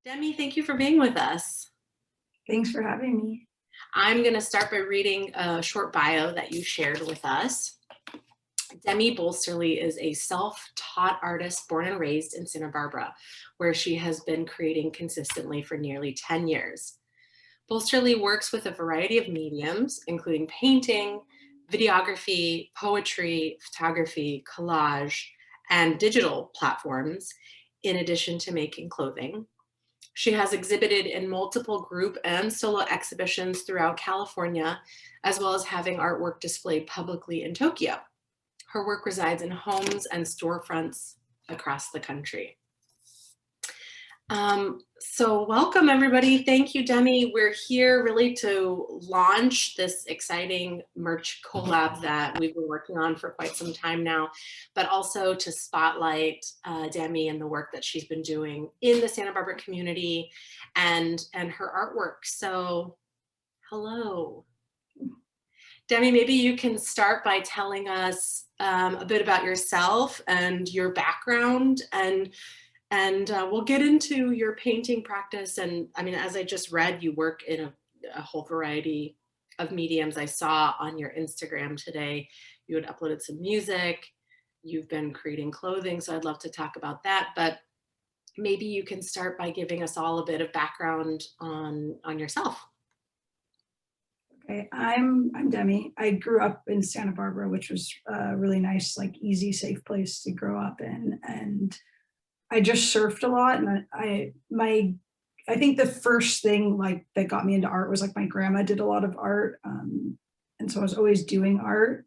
Demi, thank you for being with us. Thanks for having me. I'm going to start by reading a short bio that you shared with us. Demi Boelsterli is a self-taught artist born and raised in Santa Barbara, where she has been creating consistently for nearly 10 years. Boelsterli works with a variety of mediums, including painting, videography, poetry, photography, collage, and digital platforms, in addition to making clothing. She has exhibited in multiple group and solo exhibitions throughout California, as well as having artwork displayed publicly in Tokyo. Her work resides in homes and storefronts across the country. So welcome everybody. Thank you, Demi. We're here really to launch this exciting merch collab that we've been working on for quite some time now, but also to spotlight Demi and the work that she's been doing in the Santa Barbara community and her artwork. So hello. Demi, maybe you can start by telling us a bit about yourself and your background, and we'll get into your painting practice. And I mean, as I just read, you work in a whole variety of mediums. I saw on your Instagram today, you had uploaded some music, you've been creating clothing. So I'd love to talk about that, but maybe you can start by giving us all a bit of background on yourself. Okay, I'm Demi. I grew up in Santa Barbara, which was a really nice, like easy, safe place to grow up in. And I just surfed a lot, and I think the first thing like that got me into art was like my grandma did a lot of art, and so I was always doing art.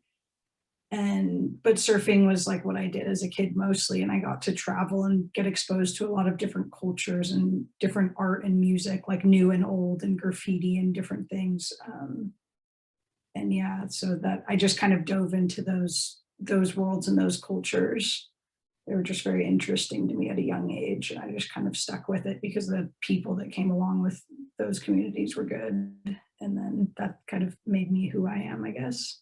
But surfing was like what I did as a kid mostly, and I got to travel and get exposed to a lot of different cultures and different art and music, like new and old, and graffiti and different things. And yeah, so that I just kind of dove into those worlds and those cultures. They were just very interesting to me at a young age, and I just kind of stuck with it because the people that came along with those communities were good. And then that kind of made me who I am, I guess.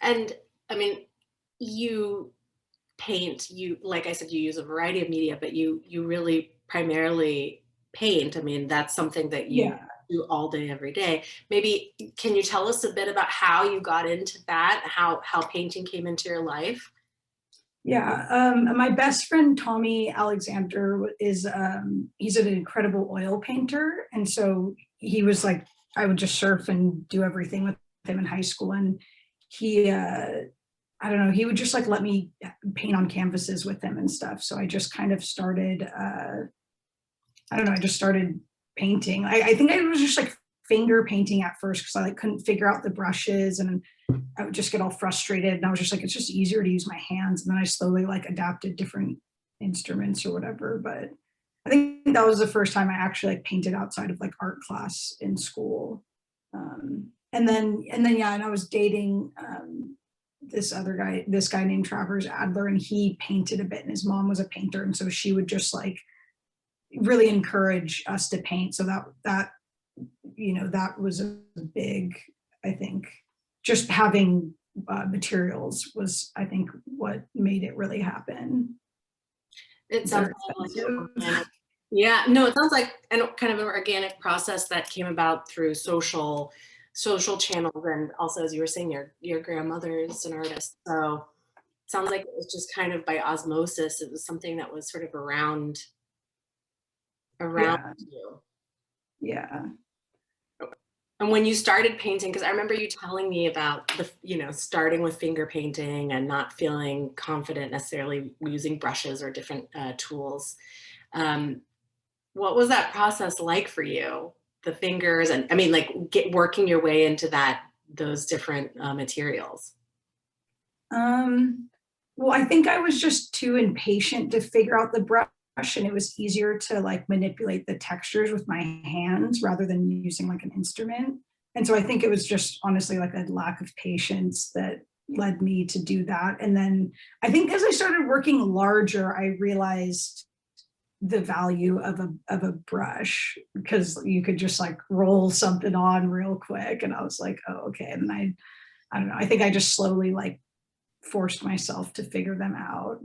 And I mean, you paint, like I said, you use a variety of media, but you really primarily paint. I mean, that's something that you do all day, every day. Maybe can you tell us a bit about how you got into that, how painting came into your life? Yeah, my best friend Tommy Alexandra is he's an incredible oil painter, and so he was like, I would just surf and do everything with him in high school, and he I don't know, he would just like let me paint on canvases with him and stuff. So I just kind of started I don't know, I just started painting. I think I was just like finger painting at first because I like couldn't figure out the brushes, and I would just get all frustrated, and I was just like, it's just easier to use my hands. And then I slowly like adapted different instruments or whatever. But I think that was the first time I actually like painted outside of like art class in school. And then yeah, and I was dating this guy named Travers Adler, and he painted a bit, and his mom was a painter, and so she would just like really encourage us to paint. So that you know, that was a big, I think, just having materials was, I think, what made it really happen. It sounds like yeah, no, it sounds like kind of an organic process that came about through social channels, and also, as you were saying, your grandmother is an artist, so it sounds like it was just kind of by osmosis. It was something that was sort of around you. Yeah. And when you started painting, because I remember you telling me about starting with finger painting and not feeling confident necessarily using brushes or different tools. What was that process like for you? The fingers, and I mean, like working your way into those different materials. Well, I think I was just too impatient to figure out the brush, and it was easier to like manipulate the textures with my hands rather than using like an instrument. And so I think it was just honestly like a lack of patience that led me to do that. And then I think as I started working larger, I realized the value of a brush, because you could just like roll something on real quick. And I was like, oh, okay. And then I don't know, I think I just slowly like forced myself to figure them out.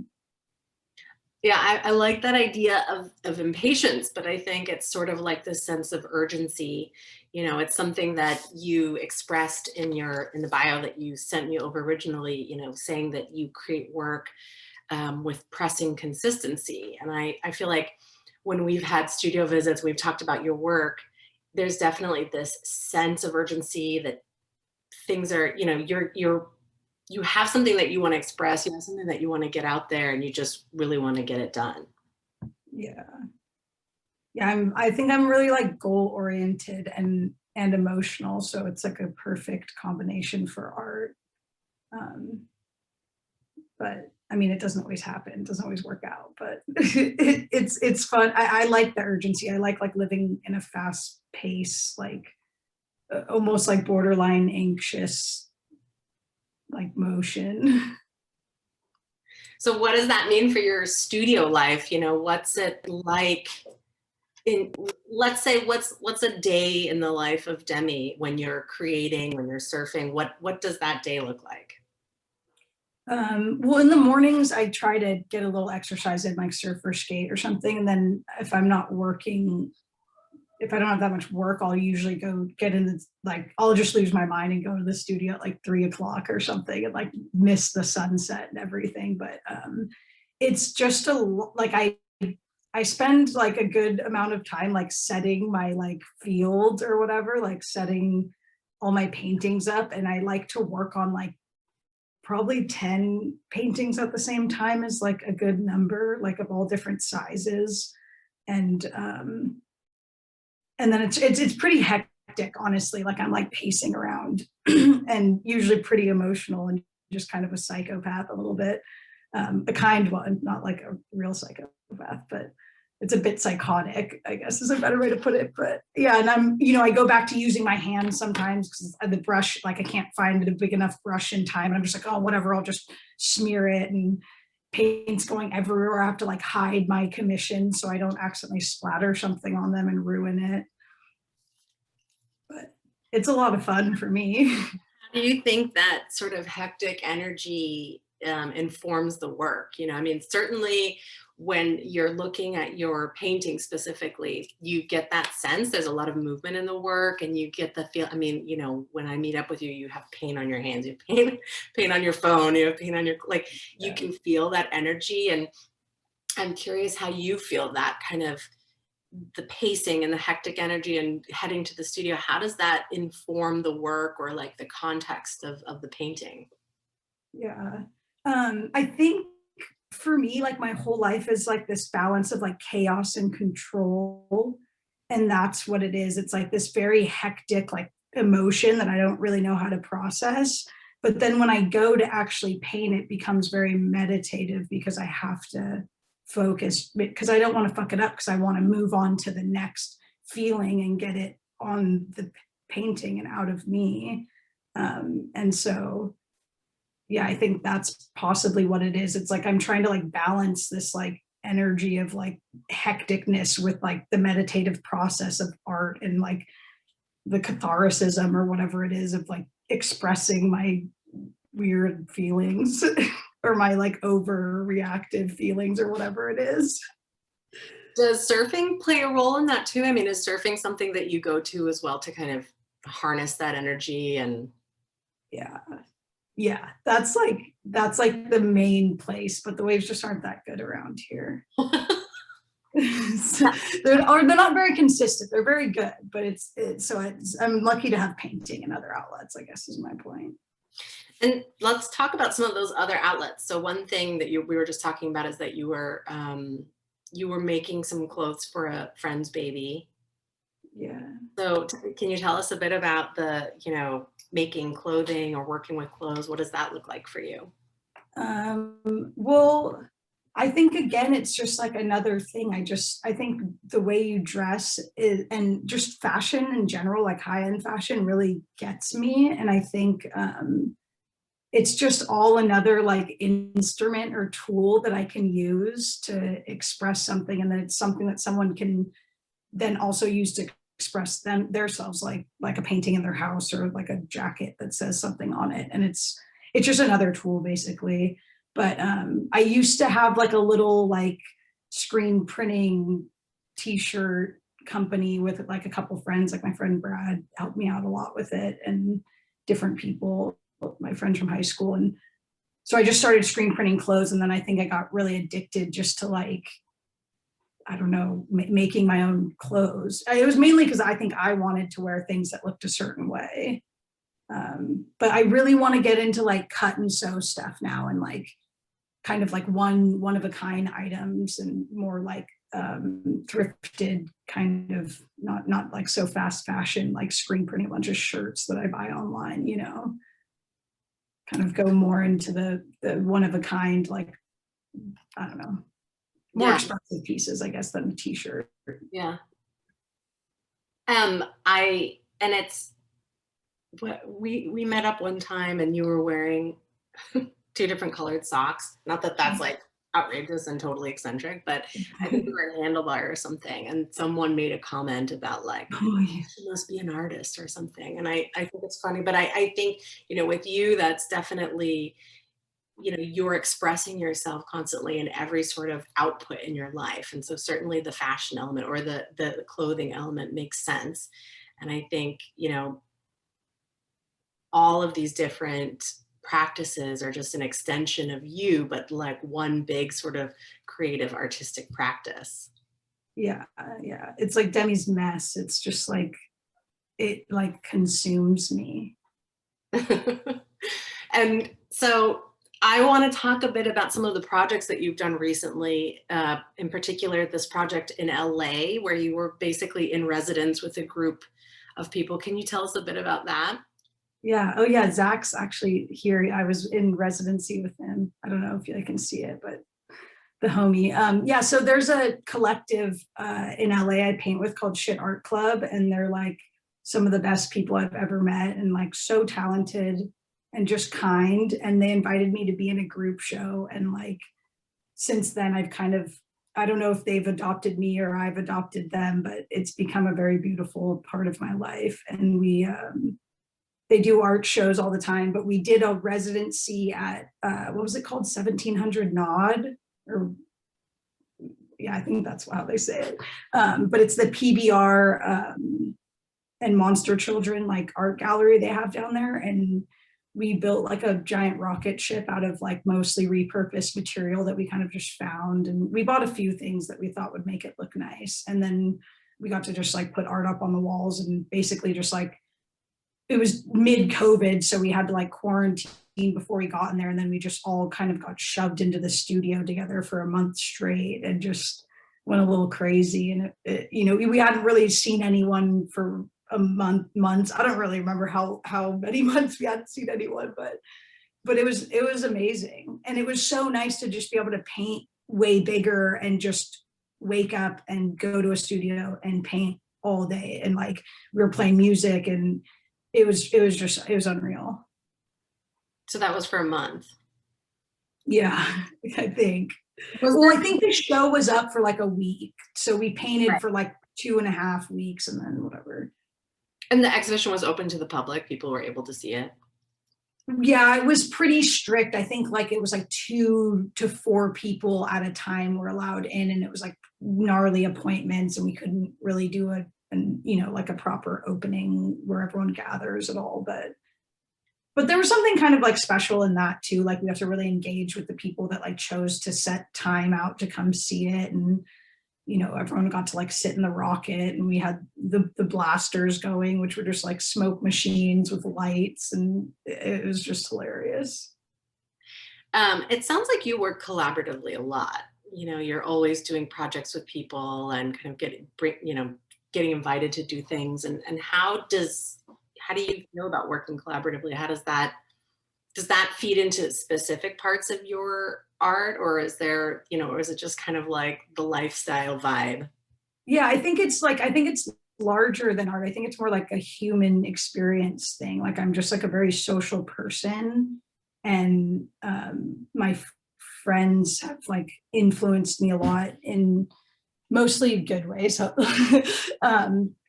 Yeah, I like that idea of impatience, but I think it's sort of like this sense of urgency. You know, it's something that you expressed in the bio that you sent me over originally, you know, saying that you create work with pressing consistency. And I feel like when we've had studio visits, we've talked about your work, there's definitely this sense of urgency that things are, you know, you have something that you want to express, you have something that you want to get out there, and you just really want to get it done. Yeah. Yeah, I think I'm really like goal oriented and emotional. So it's like a perfect combination for art. Um, but I mean, it doesn't always happen. It doesn't always work out, but it's fun. I like the urgency. I like living in a fast pace, like almost like borderline anxious, like motion. So what does that mean for your studio life? You know, what's it like in, let's say, what's a day in the life of Demi when you're creating, when you're surfing? What does that day look like? Well, in the mornings, I try to get a little exercise in, like surf or skate or something. And then if I'm not working, if I don't have that much work, I'll usually go get in the, like, I'll just lose my mind and go to the studio at like 3 o'clock or something and like miss the sunset and everything. But it's just like I spend like a good amount of time like setting my like field or whatever, like setting all my paintings up. And I like to work on like probably 10 paintings at the same time is like a good number, like of all different sizes. And then it's pretty hectic, honestly. Like I'm like pacing around and usually pretty emotional and just kind of a psychopath a little bit. A kind one, not like a real psychopath, but it's a bit psychotic, I guess is a better way to put it. But yeah, and I go back to using my hands sometimes because the brush, like I can't find a big enough brush in time. And I'm just like, oh, whatever, I'll just smear it, and paint's going everywhere. I have to like hide my commission so I don't accidentally splatter something on them and ruin it. But it's a lot of fun for me. Do you think that sort of hectic energy informs the work? You know, I mean, certainly when you're looking at your painting specifically, you get that sense there's a lot of movement in the work, and you get the feel. I mean, you know, when I meet up with you, you have paint on your hands, you have paint on your phone, you have paint on your, like, you can feel that energy. And I'm curious how you feel that kind of the pacing and the hectic energy and heading to the studio. How does that inform the work or like the context of the painting? Yeah. I think for me, like my whole life is like this balance of like chaos and control. And that's what it is. It's like this very hectic, like emotion that I don't really know how to process. But then when I go to actually paint, it becomes very meditative because I have to focus because I don't want to fuck it up because I want to move on to the next feeling and get it on the painting and out of me. And so yeah, I think that's possibly what it is. It's like I'm trying to like balance this like energy of like hecticness with like the meditative process of art and like the catharsis or whatever it is of like expressing my weird feelings or my like overreactive feelings or whatever it is. Does surfing play a role in that too? I mean, is surfing something that you go to as well to kind of harness that energy and Yeah. Yeah, that's like the main place, but the waves just aren't that good around here. So they're not very consistent. They're very good, but I'm lucky to have painting and other outlets, I guess is my point. And let's talk about some of those other outlets. So one thing that we were just talking about is that you were making some clothes for a friend's baby. Yeah. So can you tell us a bit about the, you know, making clothing or working with clothes? What does that look like for you? Well, I think again, it's just like another thing. I think the way you dress and just fashion in general, like high-end fashion really gets me. And I think it's just all another like instrument or tool that I can use to express something. And then it's something that someone can then also use to express themselves, like a painting in their house or like a jacket that says something on it. And it's just another tool basically. But I used to have like a little like screen printing t-shirt company with like a couple friends, like my friend Brad helped me out a lot with it, and different people, my friends from high school. And so I just started screen printing clothes, and then I think I got really addicted just to like, I don't know, making my own clothes. It was mainly because I think I wanted to wear things that looked a certain way. But I really want to get into like cut and sew stuff now, and like kind of like one of a kind items, and more like thrifted, kind of not like so fast fashion, like screen printing a bunch of shirts that I buy online, you know, kind of go more into the one of a kind, like, I don't know, more expensive pieces, I guess, than a t-shirt. Yeah. And it's what we met up one time and you were wearing 2 different colored socks. Not that that's like outrageous and totally eccentric, but I think we were in Handlebar or something, and someone made a comment about like, Oh, yeah. she must be an artist or something. And I think it's funny, but I think, you know, with you, that's definitely, you know, you're expressing yourself constantly in every sort of output in your life. And so certainly the fashion element or the clothing element makes sense. And I think, you know, all of these different practices are just an extension of you, but like one big sort of creative artistic practice. Yeah, it's like Demi's mess. It's just like, it like consumes me. And so I want to talk a bit about some of the projects that you've done recently, in particular this project in LA, where you were basically in residence with a group of people. Can you tell us a bit about that? Yeah. Oh yeah, Zach's actually here. I was in residency with him. I don't know if I can see it, but the homie. Yeah, so there's a collective in LA I paint with called Shit Art Club, and they're like some of the best people I've ever met, and like so talented and just kind. And they invited me to be in a group show, and like since then I've kind of, I don't know if they've adopted me or I've adopted them, but it's become a very beautiful part of my life. And we they do art shows all the time, but we did a residency at what was it called, 1700 Nod, or yeah, I think that's how they say it. But it's the PBR and Monster Children like art gallery they have down there, and we built like a giant rocket ship out of like mostly repurposed material that we kind of just found, and we bought a few things that we thought would make it look nice, and then we got to just like put art up on the walls, and basically just like, it was mid-COVID, so we had to like quarantine before we got in there, and then we just all kind of got shoved into the studio together for a month straight and just went a little crazy. And you know, we hadn't really seen anyone for a months. I don't really remember how many months we hadn't seen anyone, but it was amazing. And it was so nice to just be able to paint way bigger and just wake up and go to a studio and paint all day. And like we were playing music, and it was unreal. So that was for a month. Yeah, I think. Well, I think the show was up for like a week. So we painted for like 2.5 weeks, and then whatever. And the exhibition was open to the public. People were able to see it. Yeah, it was pretty strict. I think like it was like 2 to 4 people at a time were allowed in, and it was like gnarly appointments, and we couldn't really do you know, like a proper opening where everyone gathers at all. But there was something kind of like special in that too. Like we have to really engage with the people that like chose to set time out to come see it. And, you know, everyone got to like sit in the rocket, and we had the blasters going, which were just like smoke machines with lights, and it was just hilarious. It sounds like you work collaboratively a lot. You know, you're always doing projects with people and kind of getting invited to do things. And how do you feel about working collaboratively? Does that feed into specific parts of your art, or is there, you know, or is it just kind of like the lifestyle vibe? Yeah, I think it's larger than art. I think it's more like a human experience thing. Like I'm just like a very social person, and my friends have like influenced me a lot in mostly good ways.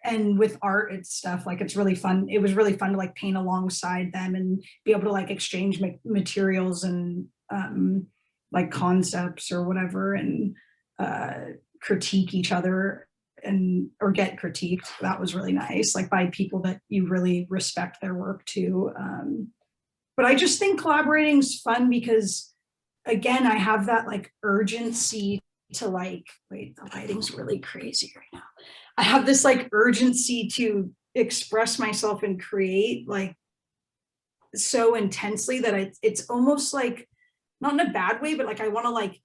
And with art and stuff, like it's really fun. It was really fun to like paint alongside them and be able to like exchange materials and like concepts or whatever, and critique each other and or get critiqued. That was really nice, like by people that you really respect their work too. But I just think collaborating is fun because, again, I have that like urgency to like, wait, the lighting's really crazy right now. I have this like urgency to express myself and create like so intensely that it's almost like, not in a bad way, but like I want to like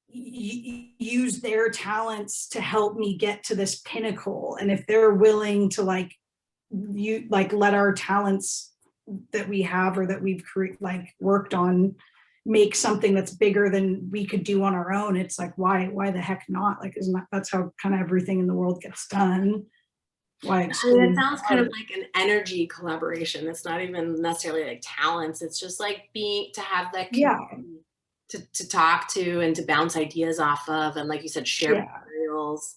use their talents to help me get to this pinnacle. And if they're willing to like let our talents that we have or that we've worked on make something that's bigger than we could do on our own, it's like why the heck not? Like, isn't that's how kind of everything in the world gets done? Why exclude? It sounds kind of like an energy collaboration. It's not even necessarily like talents. It's just like to have that to talk to and to bounce ideas off of, and like you said, share materials.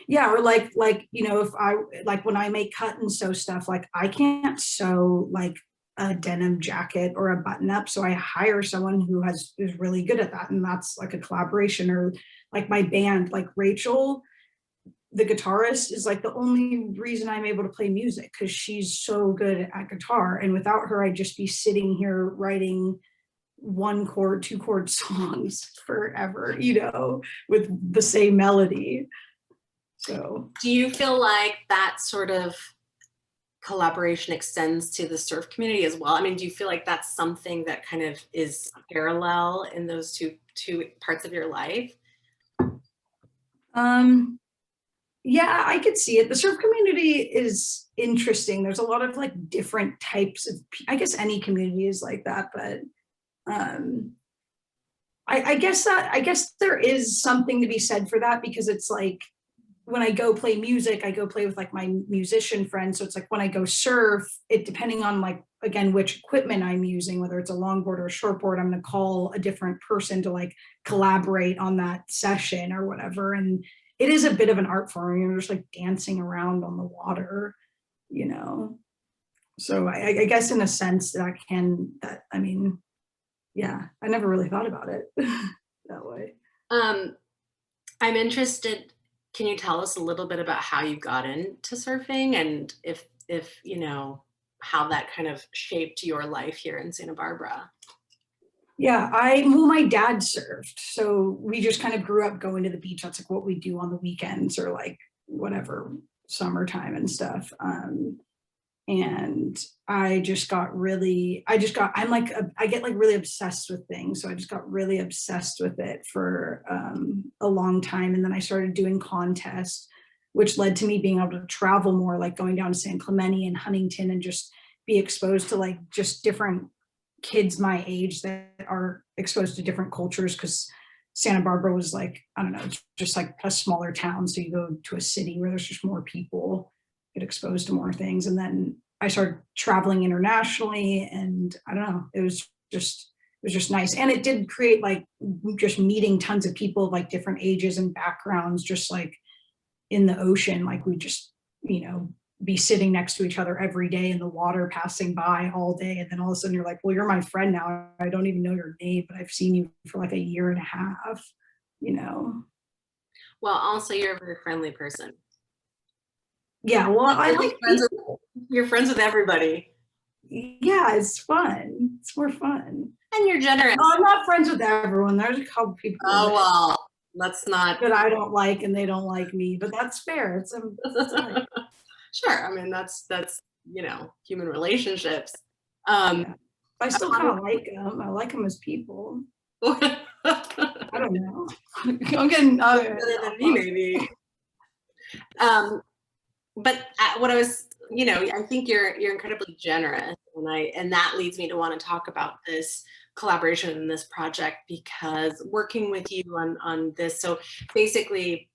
Yeah, or like if I like when I make cut and sew stuff, like I can't sew like a denim jacket or a button up, so I hire someone who is really good at that, and that's like a collaboration. Or like my band, like Rachel, the guitarist, is like the only reason I'm able to play music, because she's so good at guitar, and without her I'd just be sitting here writing 1-chord, 2-chord songs forever, with the same melody. So do you feel like that sort of collaboration extends to the surf community as well? I mean, do you feel like that's something that kind of is parallel in those two parts of your life? Yeah, I could see it. The surf community is interesting. There's a lot of like different types of, I guess any community is like that, but I guess there is something to be said for that, because it's like when I go play music, I go play with like my musician friends. So it's like when I go surf, it depending on like, again, which equipment I'm using, whether it's a longboard or a shortboard, I'm going to call a different person to like collaborate on that session or whatever. And it is a bit of an art form. You're just like dancing around on the water, So I guess in a sense I mean, yeah, I never really thought about it that way. I'm interested. Can you tell us a little bit about how you got into surfing, and if how that kind of shaped your life here in Santa Barbara? Yeah, my dad surfed, so we just kind of grew up going to the beach. That's like what we do on the weekends or like whatever, summertime and stuff. And I get like really obsessed with things. So I just got really obsessed with it for a long time. And then I started doing contests, which led to me being able to travel more, like going down to San Clemente and Huntington and just be exposed to like just different kids my age that are exposed to different cultures. Because Santa Barbara was like, I don't know, just like a smaller town. So you go to a city where there's just more people, get exposed to more things. And then I started traveling internationally, and I don't know, it was just nice. And it did create like just meeting tons of people of like different ages and backgrounds, just like in the ocean. Like we just, be sitting next to each other every day in the water, passing by all day. And then all of a sudden you're like, well, you're my friend now. I don't even know your name, but I've seen you for like a year and a half, Well, also you're a very friendly person. Yeah, well, I like you're friends with everybody. Yeah, it's fun. It's more fun. And you're generous. No, I'm not friends with everyone. There's a couple people. Oh, well, let's not. That I don't like and they don't like me, but that's fair. It's Sure. I mean, that's human relationships. Yeah. I still kind of like them. I like them as people. I don't know. I'm getting better than me, maybe. But what I was, I think you're incredibly generous, and that leads me to want to talk about this collaboration in this project, because working with you on this. So basically,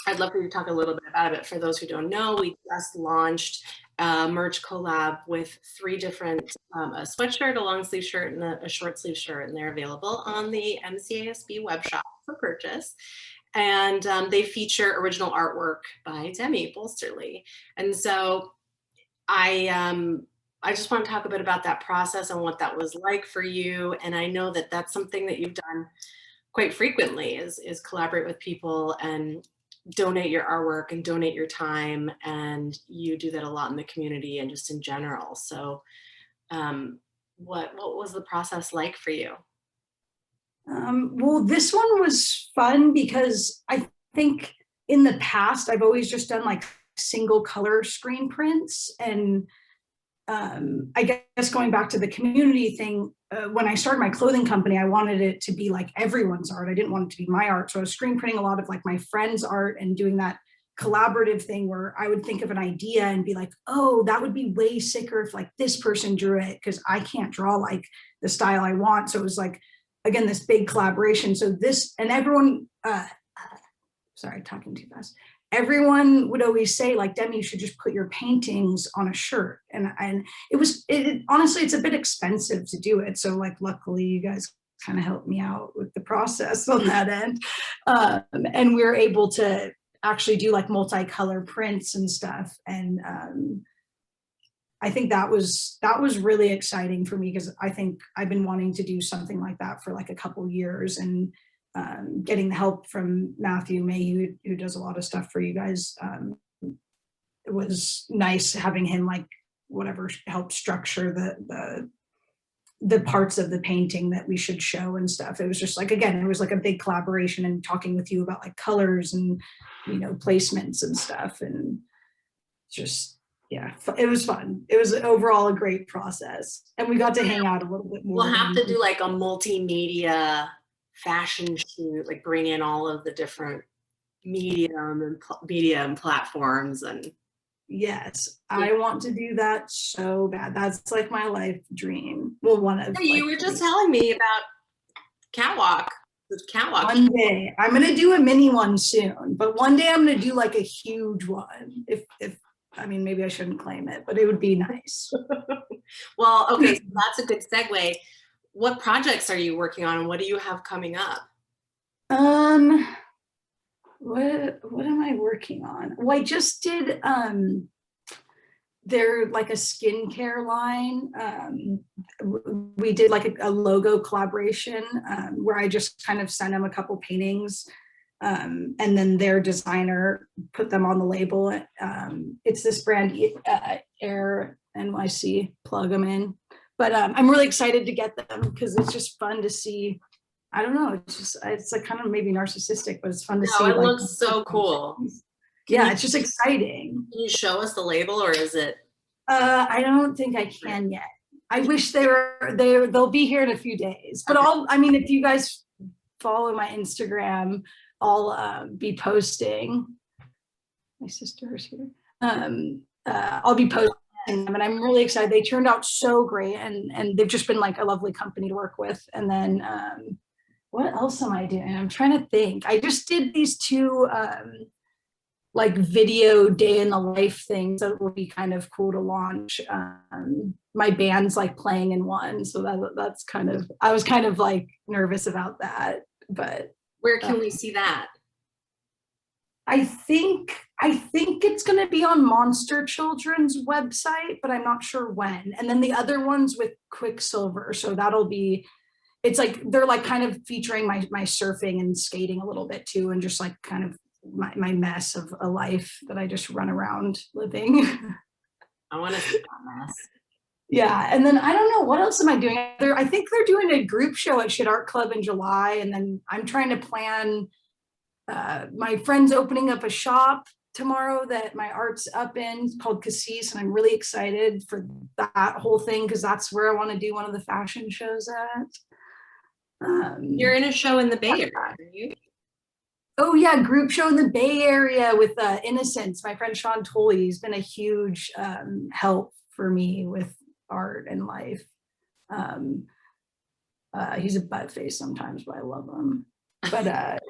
I'd love for you to talk a little bit about it. For those who don't know, we just launched a merch collab with 3 different, a sweatshirt, a long sleeve shirt, and a short sleeve shirt, and they're available on the MCASB web shop for purchase. And they feature original artwork by Demi Boelsterli. And so I I just want to talk a bit about that process and what that was like for you. And I know that that's something that you've done quite frequently is collaborate with people and donate your artwork and donate your time. And you do that a lot in the community and just in general. So what was the process like for you? Well, this one was fun because I think in the past, I've always just done like single color screen prints. And I guess going back to the community thing, when I started my clothing company, I wanted it to be like everyone's art. I didn't want it to be my art. So I was screen printing a lot of like my friends' art and doing that collaborative thing where I would think of an idea and be like, oh, that would be way sicker if like this person drew it, because I can't draw like the style I want. So it was like, again, this big collaboration. So this, and everyone, sorry, talking too fast. Everyone would always say like, Demi, you should just put your paintings on a shirt. And honestly, it's a bit expensive to do it. So like, luckily you guys kind of helped me out with the process on that end. And we were able to actually do like multicolor prints and stuff. And I think that was really exciting for me, because I think I've been wanting to do something like that for like a couple years, and getting the help from Matthew May, who does a lot of stuff for you guys. It was nice having him like whatever help structure the parts of the painting that we should show and stuff. It was just like, again, it was like a big collaboration, and talking with you about like colors and, you know, placements and stuff. And just, yeah, it was fun. It was overall a great process, and we got to hang out a little bit more. We'll have to do like a multimedia fashion shoot, like bring in all of the different media and platforms. And yes, I want to do that so bad. That's like my life dream. Well, one of you were just telling me about catwalk. One day I'm gonna do a mini one soon, but one day I'm gonna do like a huge one. If I mean, maybe I shouldn't claim it, but it would be nice. Well, okay, so that's a good segue. What projects are you working on, and what do you have coming up? What am I working on? Well, I just did they're like a skincare line. We did like a logo collaboration where I just kind of sent them a couple paintings, and then their designer put them on the label. It's this brand, Air NYC, plug them in. But I'm really excited to get them, because it's just fun to see. I don't know, it's like kind of maybe narcissistic, but it's fun to see. It like, looks so cool. Yeah, it's just exciting. Can you show us the label, or is it? I don't think I can yet. I wish they'll be here in a few days. But I mean, if you guys follow my Instagram, I'll be posting. My sister is here. I'll be posting them, and I'm really excited. They turned out so great, and they've just been like a lovely company to work with. And then what else am I doing? I'm trying to think. I just did these two like video day in the life things that will be kind of cool to launch. My band's like playing in one, so that's kind of, I was kind of like nervous about that. But where can we see that? I think it's going to be on Monster Children's website, but I'm not sure when. And then the other one's with Quicksilver, so that'll be, it's like they're like kind of featuring my surfing and skating a little bit too, and just like kind of my mess of a life that I just run around living. I want to see that mess. Yeah, and then I don't know, what else am I doing? I think they're doing a group show at Shit Art Club in July, and then I'm trying to plan. My friend's opening up a shop tomorrow that my art's up in, called Cassis, and I'm really excited for that whole thing, because that's where I want to do one of the fashion shows at. You're in a show in the Bay Area, are you? Oh yeah, group show in the Bay Area with Innocence. My friend Sean Tolley, he's been a huge help for me with art and life. He's a butt face sometimes, but I love him. But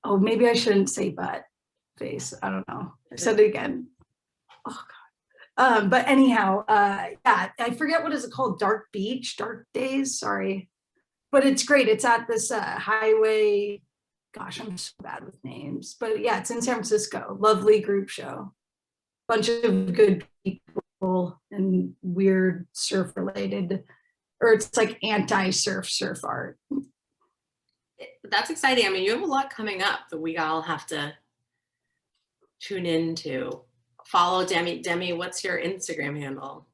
oh, maybe I shouldn't say butt face. I don't know. I said it again. Oh God. But anyhow, yeah, I forget what is it called. Dark Days. Sorry, but it's great. It's at this highway. Gosh, I'm so bad with names. But yeah, it's in San Francisco. Lovely group show. Bunch of good people. and weird surf related, or it's like anti-surf art. That's exciting. I mean, you have a lot coming up that we all have to tune into. Follow Demi. Demi, what's your Instagram handle?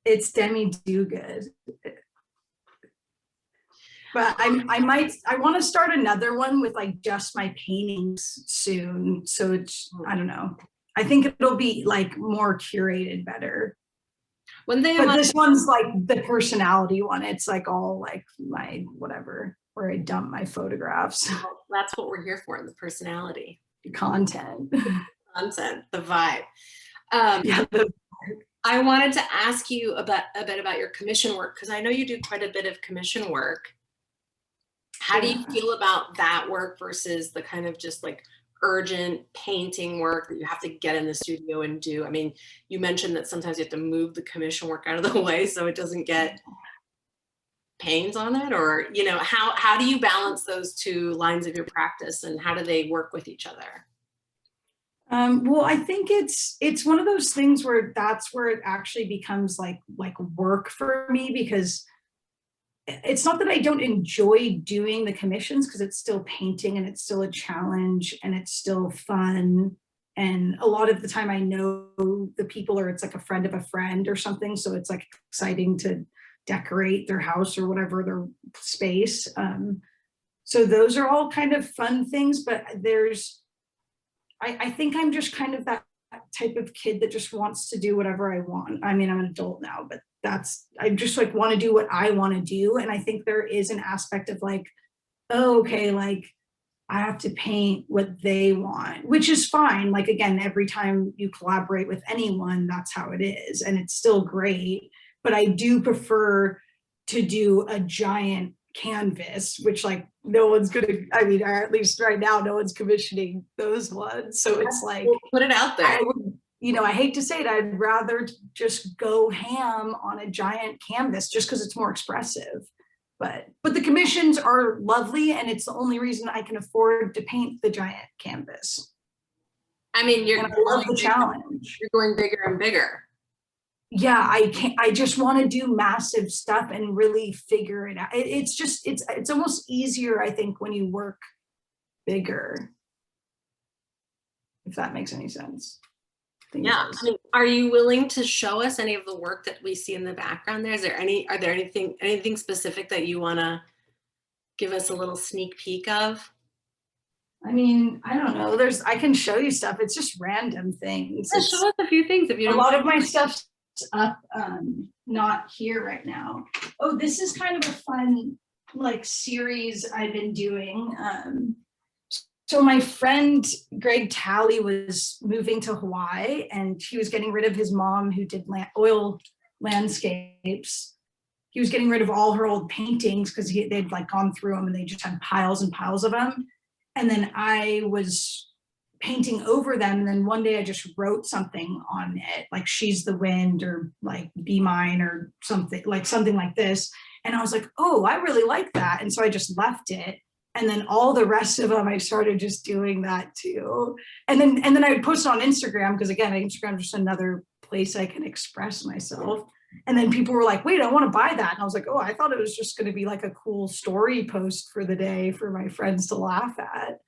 It's Demi Do Good. But I want to start another one with like just my paintings soon. So it's, I don't know. I think it'll be like more curated better. When they but this one's like the personality one. It's like all like my whatever, where I dump my photographs. That's what we're here for, the personality. Content. Content, the vibe. Yeah, I wanted to ask you a bit about your commission work, because I know you do quite a bit of commission work. How do you feel about that work versus the kind of just like urgent painting work that you have to get in the studio and do? I mean, you mentioned that sometimes you have to move the commission work out of the way so it doesn't get pains on it, or, you know, how do you balance those two lines of your practice, and how do they work with each other? Well, I think it's one of those things where that's where it actually becomes like work for me, because it's not that I don't enjoy doing the commissions, because it's still painting and it's still a challenge and it's still fun. And a lot of the time I know the people, or it's like a friend of a friend or something. So it's like exciting to decorate their house or whatever, their space. So those are all kind of fun things, but I think I'm just kind of that type of kid that just wants to do whatever I want. I mean, I'm an adult now, but I just like want to do what I want to do. And I think there is an aspect of like, oh, okay, like I have to paint what they want, which is fine. Like, again, every time you collaborate with anyone, that's how it is. And it's still great. But I do prefer to do a giant canvas, which like no one's gonna, I mean, or at least right now, no one's commissioning those ones. So it's like, we'll put it out there. I hate to say it, I'd rather just go ham on a giant canvas just because it's more expressive. But the commissions are lovely, and it's the only reason I can afford to paint the giant canvas. I mean, I love the challenge. You're going bigger and bigger. Yeah, I just want to do massive stuff and really figure it out. It's almost easier, I think, when you work bigger, if that makes any sense. Yeah. I mean, are you willing to show us any of the work that we see in the background there? Are there anything specific that you want to give us a little sneak peek of? I mean, I don't know. I can show you stuff. It's just random things. Yeah, show us a few things if you don't. A lot of my stuff's up, not here right now. Oh, this is kind of a fun like series I've been doing. So my friend Greg Talley was moving to Hawaii, and he was getting rid of his mom, who did oil landscapes. He was getting rid of all her old paintings because they'd like gone through them and they just had piles and piles of them. And then I was painting over them. And then one day I just wrote something on it, like "She's the Wind" or like "Be Mine" or something like this. And I was like, oh, I really like that. And so I just left it. And then all the rest of them, I started just doing that too. And then I would post it on Instagram, because again, Instagram is just another place I can express myself. And then people were like, wait, I want to buy that. And I was like, oh, I thought it was just going to be like a cool story post for the day for my friends to laugh at.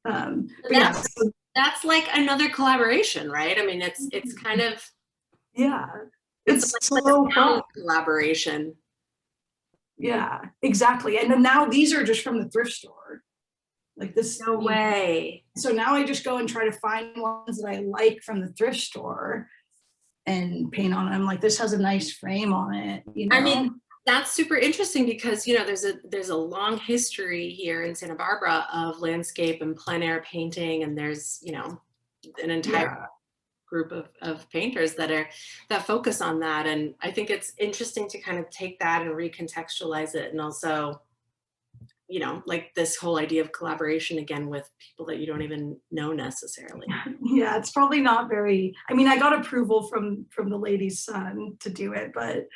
But that's like another collaboration, right? I mean, it's kind of, yeah, it's like so fun collaboration. Yeah, exactly. And then now these are just from the thrift store. Like this. No way. So now I just go and try to find ones that I like from the thrift store and paint on them. Like, this has a nice frame on it. You know? I mean, that's super interesting, because, you know, there's a long history here in Santa Barbara of landscape and plein air painting. And there's, you know, an entire group of painters that focus on that. And I think it's interesting to kind of take that and recontextualize it, and also, you know, like this whole idea of collaboration again with people that you don't even know necessarily. Yeah, it's probably not very, I mean, I got approval from the lady's son to do it, but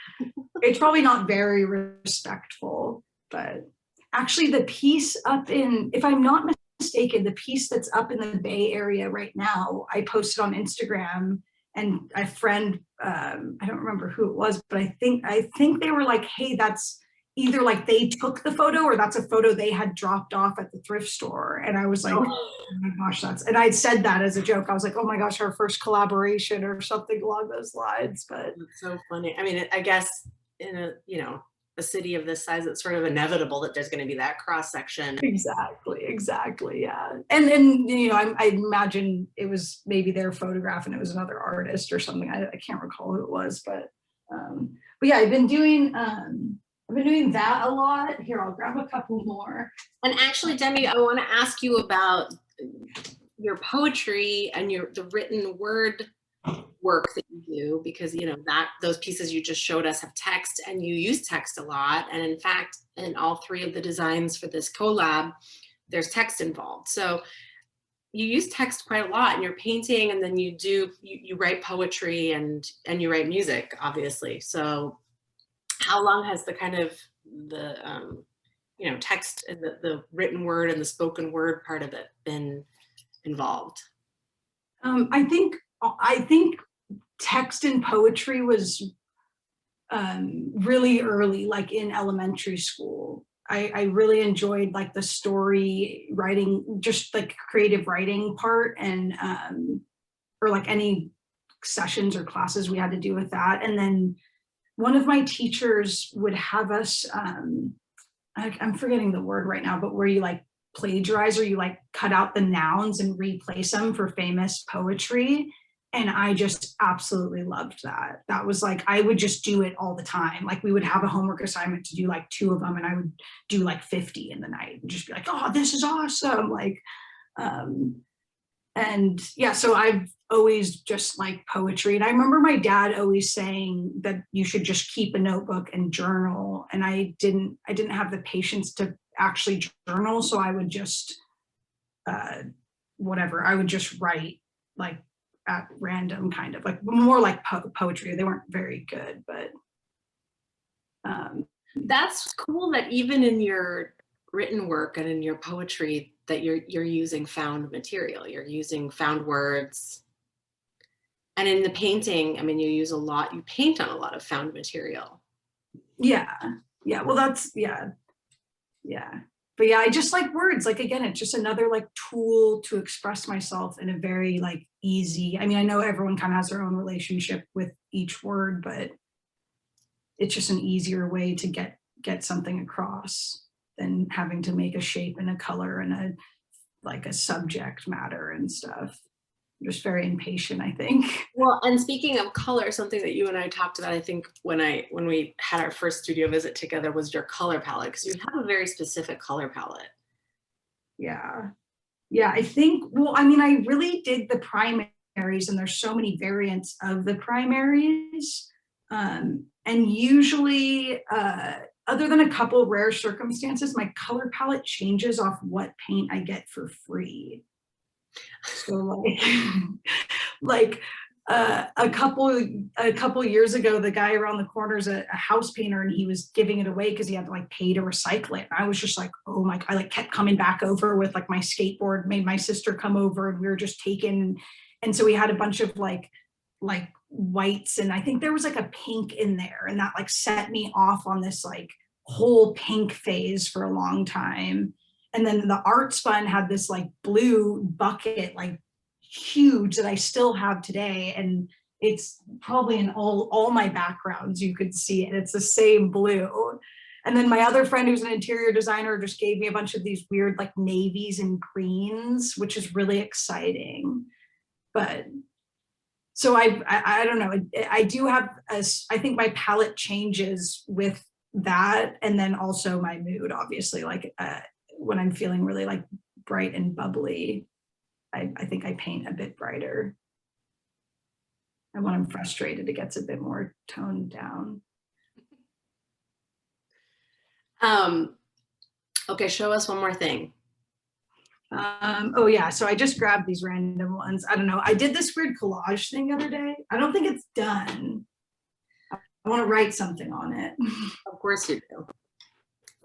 it's probably not very respectful. But actually the piece up in, if I'm not mistaken, the piece that's up in the Bay Area right now, I posted on Instagram, and a friend, I don't remember who it was, but I think they were like, hey, that's either like they took the photo or that's a photo they had dropped off at the thrift store. And I was like, oh my gosh, and I said that as a joke. I was like, oh my gosh, our first collaboration or something along those lines. But it's so funny. I mean, I guess in a, you know, a city of this size, it's sort of inevitable that there's going to be that cross section. Exactly, yeah. And you know, I imagine it was maybe their photograph and it was another artist or something. I can't recall who it was, but yeah, I've been doing that a lot. Here, I'll grab a couple more. And actually, Demi, I want to ask you about your poetry and the written word work that you do, because you know that those pieces you just showed us have text, and you use text a lot. And in fact, in all 3 of the designs for this collab, there's text involved. So you use text quite a lot in your painting, and then you write poetry and you write music, obviously. So how long has the kind of the you know, text and the written word and the spoken word part of it been involved? I think text and poetry was really early, like in elementary school. I really enjoyed like the story writing, just like creative writing part, and or like any sessions or classes we had to do with that. And then one of my teachers would have us, I'm forgetting the word right now, but where you like plagiarize, or you like cut out the nouns and replace them for famous poetry. And I just absolutely loved that. That was like, I would just do it all the time. Like we would have a homework assignment to do like 2 of them, and I would do like 50 in the night and just be like, oh, this is awesome. Like, and yeah, so I've always just liked poetry. And I remember my dad always saying that you should just keep a notebook and journal. And I didn't have the patience to actually journal. So I would just, whatever, I would just write like at random, kind of like more like poetry. They weren't very good, but. That's cool that even in your written work and in your poetry that you're using found material, you're using found words. And in the painting, I mean, you paint on a lot of found material. Yeah. Well, that's, yeah. But yeah, I just like words. Like, again, it's just another like tool to express myself in a very like easy, I mean, I know everyone kind of has their own relationship with each word, but it's just an easier way to get something across than having to make a shape and a color and a subject matter and stuff. I'm just very impatient, I think. Well, and speaking of color, something that you and I talked about, I think when we had our first studio visit together, was your color palette, because you have a very specific color palette. Yeah, I think, well, I mean, I really dig the primaries, and there's so many variants of the primaries. And usually, other than a couple rare circumstances, my color palette changes off what paint I get for free. So like a couple years ago, the guy around the corner is a house painter, and he was giving it away because he had to like pay to recycle it. And I was just like, oh my, I like kept coming back over with like my skateboard, made my sister come over, and we were just taking, and so we had a bunch of like whites, and I think there was like a pink in there, and that like set me off on this like whole pink phase for a long time. And then the Arts Fund had this like blue bucket, like huge, that I still have today, and it's probably in all my backgrounds. You could see it. It's the same blue. And then my other friend, who's an interior designer, just gave me a bunch of these weird like navies and greens, which is really exciting. But so I don't know. I do have I think my palette changes with that, and then also my mood, obviously. Like when I'm feeling really like bright and bubbly, I think I paint a bit brighter. And when I'm frustrated, it gets a bit more toned down. Okay, show us one more thing. Oh yeah, so I just grabbed these random ones. I don't know. I did this weird collage thing the other day. I don't think it's done. I want to write something on it. Of course you do.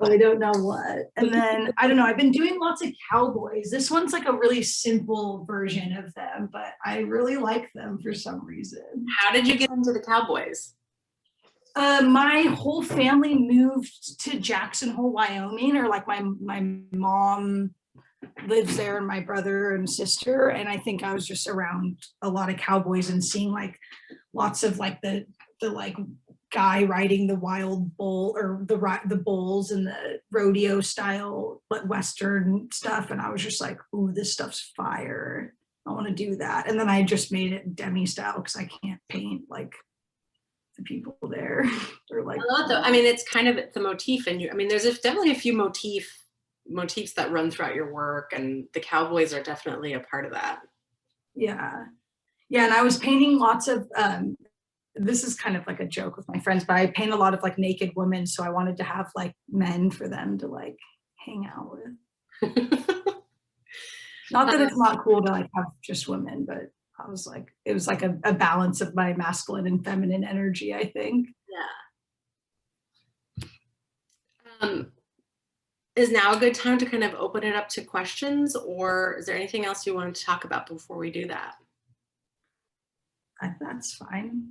but I don't know what. And then, I don't know, I've been doing lots of Cowboys. This one's like a really simple version of them, but I really like them for some reason. How did you get into the Cowboys? My whole family moved to Jackson Hole, Wyoming, or like my mom lives there and my brother and sister. And I think I was just around a lot of Cowboys and seeing like lots of like the like guy riding the wild bull or the bulls and the rodeo style like Western stuff. And I was just like, ooh, this stuff's fire. I want to do that. And then I just made it Demi style because I can't paint like the people there. Or like, I love that. I mean, it's kind of the motif in you. I mean, there's definitely a few motifs that run throughout your work, and the Cowboys are definitely a part of that. Yeah. Yeah. And I was painting lots of, this is kind of like a joke with my friends, but I paint a lot of like naked women. So I wanted to have like men for them to like hang out with. Not that it's not cool to like have just women, but I was like, it was like a balance of my masculine and feminine energy, I think. Yeah. Is now a good time to kind of open it up to questions, or is there anything else you wanted to talk about before we do that? That's fine.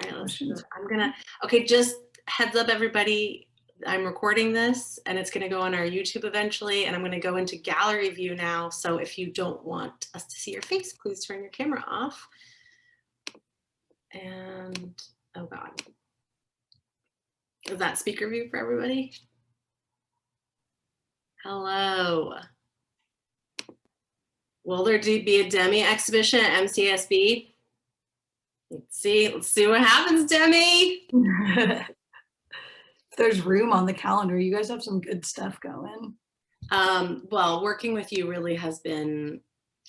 All right, okay, just heads up everybody, I'm recording this and it's gonna go on our YouTube eventually, and I'm gonna go into gallery view now. So if you don't want us to see your face, please turn your camera off. And, oh God. Is that speaker view for everybody? Hello. Will there be a Demi exhibition at MCASB? Let's see what happens, Demi. There's room on the calendar. You guys have some good stuff going. Well, working with you really has been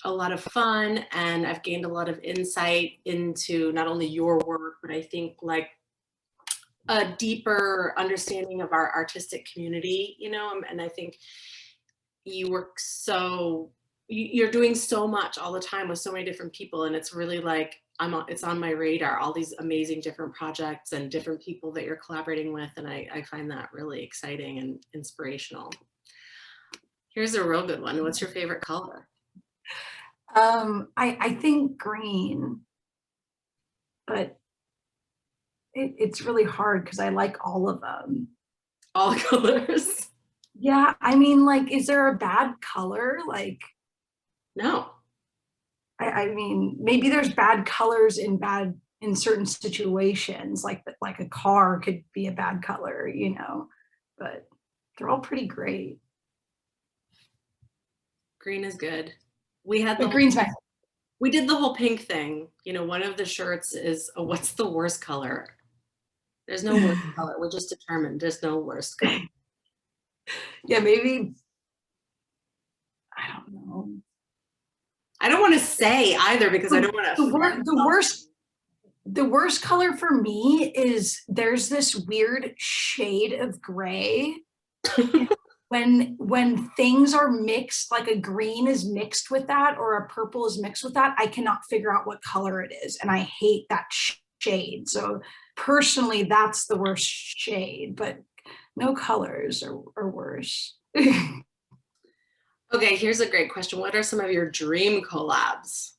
a lot of fun, and I've gained a lot of insight into not only your work, but I think like a deeper understanding of our artistic community, you know, and I think you work you're doing so much all the time with so many different people, and it's really like it's on my radar, all these amazing different projects and different people that you're collaborating with, and I find that really exciting and inspirational. Here's a real good one. What's your favorite color? I think green, but it's really hard because I like all of them. All colors? Yeah, I mean, like, is there a bad color? Like, no. I mean, maybe there's bad colors in certain situations, like a car could be a bad color, you know, but they're all pretty great. Green is good. We had green's fine. We did the whole pink thing. You know, one of the shirts is, oh, what's the worst color? There's no worst color. We're just determined. There's no worst color. Yeah, maybe. I don't know. I don't want to say either because I don't want to. The worst color for me is there's this weird shade of gray. when things are mixed, like a green is mixed with that or a purple is mixed with that, I cannot figure out what color it is, and I hate that shade. So personally, that's the worst shade, but no colors are worse. Okay, here's a great question. What are some of your dream collabs?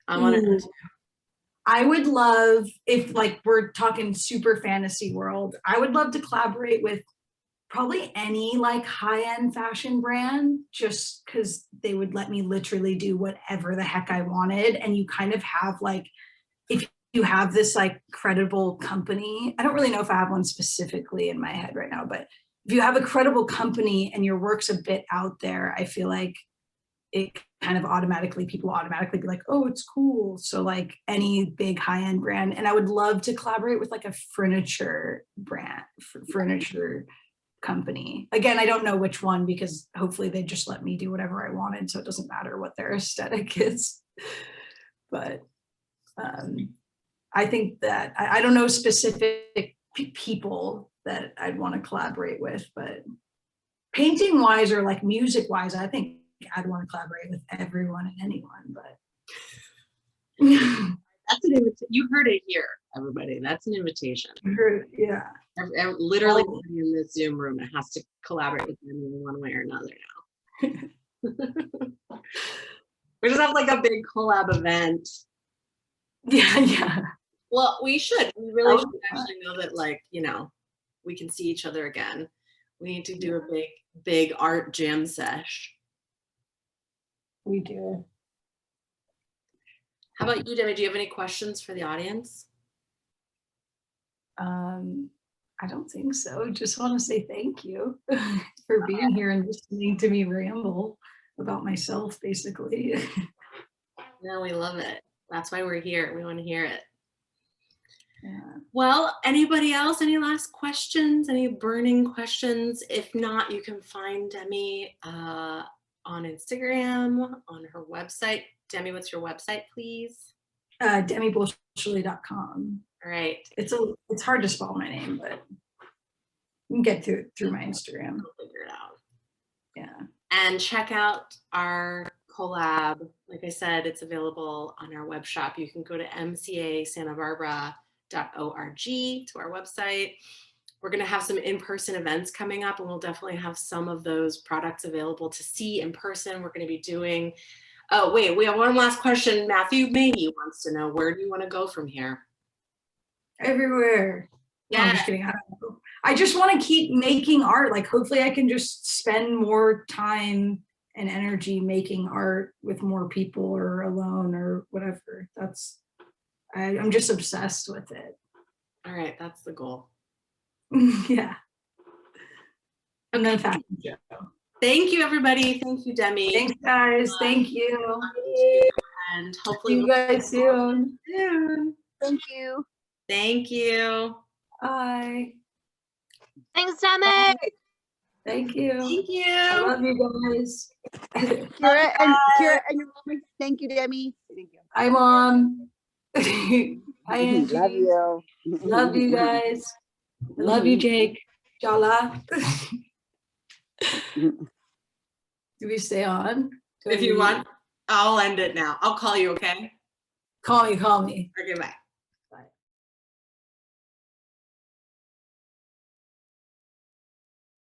I would love, if like we're talking super fantasy world, I would love to collaborate with probably any like high-end fashion brand, just because they would let me literally do whatever the heck I wanted. And you kind of have like, if you have this like credible company, I don't really know if I have one specifically in my head right now, but if you have a credible company and your work's a bit out there, I feel like it kind of people automatically be like, oh, it's cool. So like any big high-end brand. And I would love to collaborate with like a furniture brand, furniture company. Again, I don't know which one, because hopefully they just let me do whatever I wanted, so it doesn't matter what their aesthetic is. But I think that I don't know specific people that I'd want to collaborate with, but painting wise or like music wise, I think I'd want to collaborate with everyone and anyone. But that's an invitation. You heard it here, everybody. That's an invitation. Yeah. Literally everybody in this Zoom room has to collaborate with them in one way or another now. We just have like a big collab event. Yeah. Well, we should. We really should actually know that, like, you know, we can see each other again. We need to do a big art jam sesh. We do. How about you, Debbie? Do you have any questions for the audience? I don't think so. Just want to say thank you for being here and listening to me ramble about myself, basically. No, we love it. That's why we're here. We want to hear it. Yeah. Well, anybody else? Any last questions? Any burning questions? If not, you can find Demi on Instagram, on her website. Demi, what's your website, please? DemiBoelsterli.com. All right. It's hard to spell my name, but you can get through my Instagram. We'll figure it out. Yeah. And check out our collab. Like I said, it's available on our web shop. You can go to mcasantabarbara.org to our website. We're going to have some in-person events coming up, and we'll definitely have some of those products available to see in person. We're going to be doing, oh, wait, we have one last question. Matthew Mayhe wants to know, where do you want to go from here? Everywhere. Yeah. No, I'm just kidding. I don't know. I just want to keep making art. Like, hopefully I can just spend more time and energy making art with more people or alone or whatever. I'm just obsessed with it. All right, that's the goal. Yeah. And then fashion show. Thank you, everybody. Thank you, Demi. Thanks, guys. Thank you. And hopefully See you guys soon. Thank you. Thank you. Bye. Thanks, Demi. Bye. Thank you. Thank you. I love you guys. Kira and your mom. Thank you, Demi. Thank you. Hi, Mom. Hi, Angie. Love you. Love you guys. I love you, Jake. Jala. Do we stay on? If you want, I'll end it now. I'll call you, okay? Call me. Okay, bye.